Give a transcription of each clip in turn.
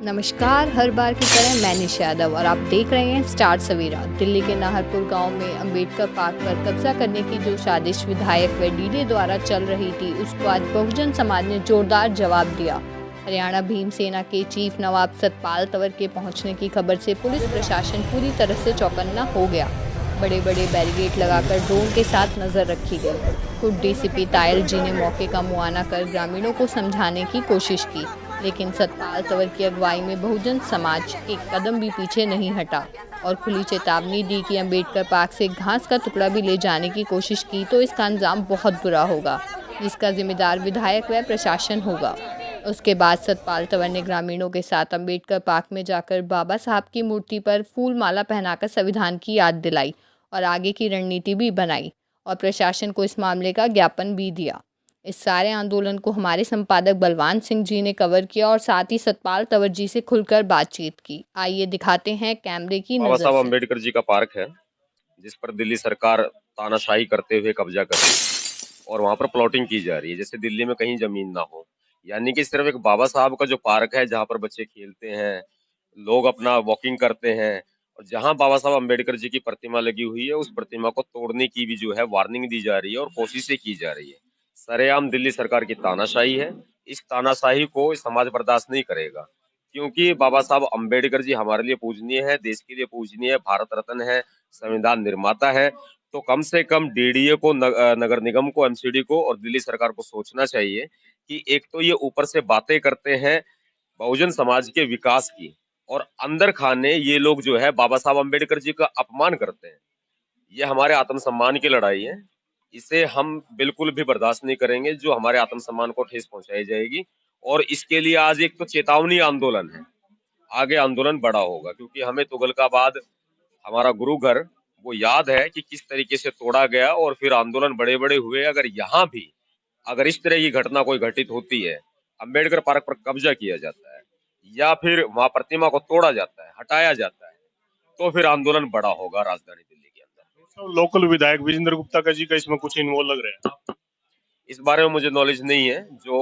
नमस्कार, हर बार की तरह मैं निशा यादव और आप देख रहे हैं स्टार सवेरा। दिल्ली के नाहरपुर गांव में अंबेडकर पार्क पर कब्जा करने की जो साजिश विधायक व डीडी द्वारा चल रही थी, उसको आज बहुजन समाज ने जोरदार जवाब दिया। हरियाणा भीम सेना के चीफ नवाब सतपाल तंवर के पहुंचने की खबर से पुलिस प्रशासन पूरी तरह से चौकन्ना हो गया। बड़े बड़े बैरिकेड लगाकर ड्रोन के साथ नजर रखी गई। खुद डीसीपी तायल जी ने मौके का मुआयना कर ग्रामीणों को समझाने की कोशिश की, लेकिन सतपाल तंवर की अगुवाई में बहुजन समाज एक कदम भी पीछे नहीं हटा और खुली चेतावनी दी कि अंबेडकर पार्क से घास का टुकड़ा भी ले जाने की कोशिश की तो इसका अंजाम बहुत बुरा होगा, जिसका जिम्मेदार विधायक व प्रशासन होगा। उसके बाद सतपाल तंवर ने ग्रामीणों के साथ अंबेडकर पार्क में जाकर बाबा साहब की मूर्ति पर फूल माला पहनाकर संविधान की याद दिलाई और आगे की रणनीति भी बनाई और प्रशासन को इस मामले का ज्ञापन भी दिया। इस सारे आंदोलन को हमारे संपादक बलवान सिंह जी ने कवर किया और साथ ही सतपाल तंवर जी से खुलकर बातचीत की। आइए दिखाते हैं कैमरे की नजर से। बाबा साहब अम्बेडकर जी का पार्क है, जिस पर दिल्ली सरकार तानाशाही करते हुए कब्जा कर रही है और वहाँ पर प्लॉटिंग की जा रही है, जैसे दिल्ली में कहीं जमीन ना हो। यानी कि सिर्फ एक बाबा साहब का जो पार्क है, जहाँ पर बच्चे खेलते हैं, लोग अपना वॉकिंग करते हैं, और जहाँ बाबा साहब अम्बेडकर जी की प्रतिमा लगी हुई है, उस प्रतिमा को तोड़ने की भी जो है वार्निंग दी जा रही है और कोशिशें की जा रही है। सरेआम दिल्ली सरकार की तानाशाही है। इस तानाशाही को समाज बर्दाश्त नहीं करेगा, क्योंकि बाबा साहब अम्बेडकर जी हमारे लिए पूजनीय है, देश के लिए पूजनीय है, भारत रत्न है, संविधान निर्माता है। तो कम से कम डीडीए को, नगर निगम को, एमसीडी को और दिल्ली सरकार को सोचना चाहिए कि एक तो ये ऊपर से बातें करते हैं बहुजन समाज के विकास की, और अंदर खाने ये लोग जो है बाबा साहब अम्बेडकर जी का अपमान करते हैं। ये हमारे आत्मसम्मान की लड़ाई है, इसे हम बिल्कुल भी बर्दाश्त नहीं करेंगे, जो हमारे आत्मसम्मान को ठेस पहुंचाई जाएगी। और इसके लिए आज एक तो चेतावनी आंदोलन है, आगे आंदोलन बड़ा होगा, क्योंकि हमें तुगलकाबाद, हमारा गुरु घर, वो याद है कि किस तरीके से तोड़ा गया और फिर आंदोलन बड़े बड़े हुए। अगर यहाँ भी अगर इस तरह की घटना कोई घटित होती है, अम्बेडकर पार्क पर कब्जा किया जाता है या फिर वहां प्रतिमा को तोड़ा जाता है, हटाया जाता है, तो फिर आंदोलन बड़ा होगा राजधानी दिल्ली के अंदर। लोकल विधायक विजेंद्र गुप्ता का जी का इसमें कुछ इन्वॉल्व लग रहे हैं? इस बारे में मुझे नॉलेज नहीं है। जो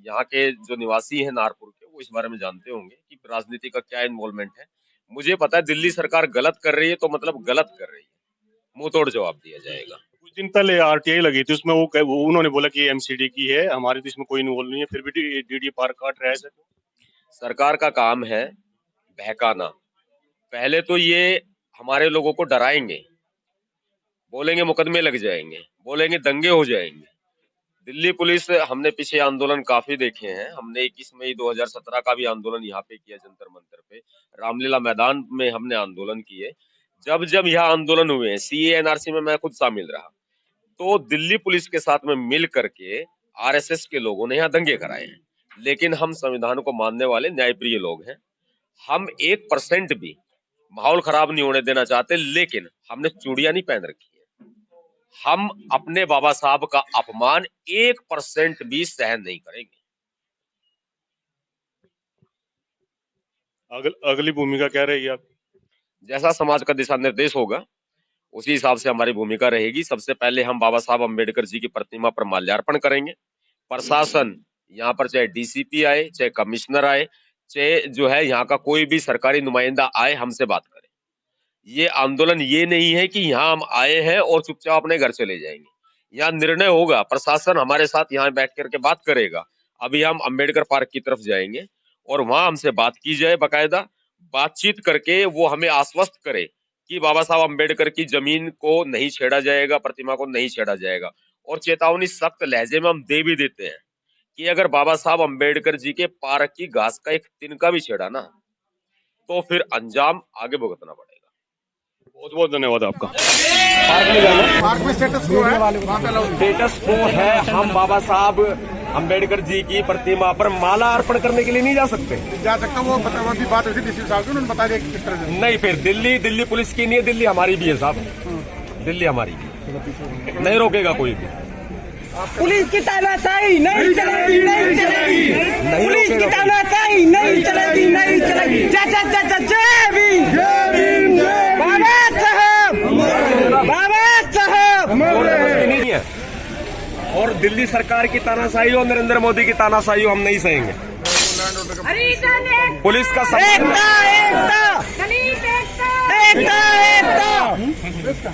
यहाँ के जो निवासी हैं नागपुर के, वो इस बारे में जानते होंगे कि राजनीति का क्या इन्वॉल्वमेंट है। मुझे पता है दिल्ली सरकार गलत कर रही है, तो मतलब गलत कर रही है, मुंह तोड़ जवाब दिया जाएगा। कुछ दिन पहले आरटीआई लगी थी, उसमें वो उन्होंने बोला कि एमसीडी की है, हमारे तो इसमें कोई इन्वॉल्व नहीं है, फिर भी डीडी पार्क काट रहा है। सर, सरकार का काम है बहकाना। पहले तो ये हमारे लोगों को डराएंगे, बोलेंगे मुकदमे लग जाएंगे, बोलेंगे दंगे हो जाएंगे। दिल्ली पुलिस, हमने पीछे आंदोलन काफी देखे हैं। हमने 21 मई 2017 का भी आंदोलन यहाँ पे किया, जंतर मंतर पे, रामलीला मैदान में हमने आंदोलन किए। जब जब यहाँ आंदोलन हुए हैं, सीए एनआरसी में मैं खुद शामिल रहा, तो दिल्ली पुलिस के साथ में मिल करके आरएसएस के लोगों ने यहाँ दंगे कराए हैं। लेकिन हम संविधान को मानने वाले न्यायप्रिय लोग हैं, हम 1% भी माहौल खराब नहीं होने देना चाहते। लेकिन हमने चूड़ियां नहीं पहन रखी है, हम अपने बाबा साहब का अपमान 1% भी सहन नहीं करेंगे। अगली भूमिका क्या रहेगी आप? जैसा समाज का दिशा निर्देश होगा, उसी हिसाब से हमारी भूमिका रहेगी। सबसे पहले हम बाबा साहब अम्बेडकर जी की प्रतिमा पर माल्यार्पण करेंगे। प्रशासन यहाँ पर चाहे डीसीपी आए, चाहे कमिश्नर आए, चाहे जो है यहाँ का कोई भी सरकारी नुमाइंदा आए, हमसे बात करें। ये आंदोलन ये नहीं है कि यहाँ हम आए हैं और चुपचाप अपने घर चले जाएंगे। यहाँ निर्णय होगा, प्रशासन हमारे साथ यहाँ बैठ करके बात करेगा। अभी हम अम्बेडकर पार्क की तरफ जाएंगे और वहां हमसे बात की जाए, बाकायदा बातचीत करके वो हमें आश्वस्त करे कि बाबा साहब अम्बेडकर की जमीन को नहीं छेड़ा जाएगा, प्रतिमा को नहीं छेड़ा जाएगा। और चेतावनी सख्त लहजे में हम दे भी देते हैं कि अगर बाबा साहब अम्बेडकर जी के पार्क की घास का एक तिनका भी छेड़ा ना, तो फिर अंजाम आगे भुगतना पड़ेगा। बहुत बहुत धन्यवाद आपका। पार्क में स्टेटस को है, स्टेटस को है, हम बाबा साहब अम्बेडकर जी की प्रतिमा पर माला अर्पण करने के लिए नहीं जा सकते। जा सकता हूँ, वो भी बात हुई थी डीसी साहब की, उन्होंने बता दिया कि किस तरह से। नहीं, फिर दिल्ली पुलिस की नहीं है, दिल्ली हमारी भी है साहब, दिल्ली हमारी भी, नहीं रोकेगा कोई भी। पुलिस की तानाशाही नहीं चलेगी, नहीं चलेगी, पुलिस की तानाशाही नहीं चलेगी, नहीं चलेगी। जय भीम, बाबा साहब, बाबा साहब नहीं है। और दिल्ली सरकार की तानाशाही और नरेंद्र मोदी की तानाशाही हम नहीं सहेंगे। लैंड ऑर्डर का हरिजन एकता, पुलिस का सम्मान एकता एकता दलित एकता, एकता एकता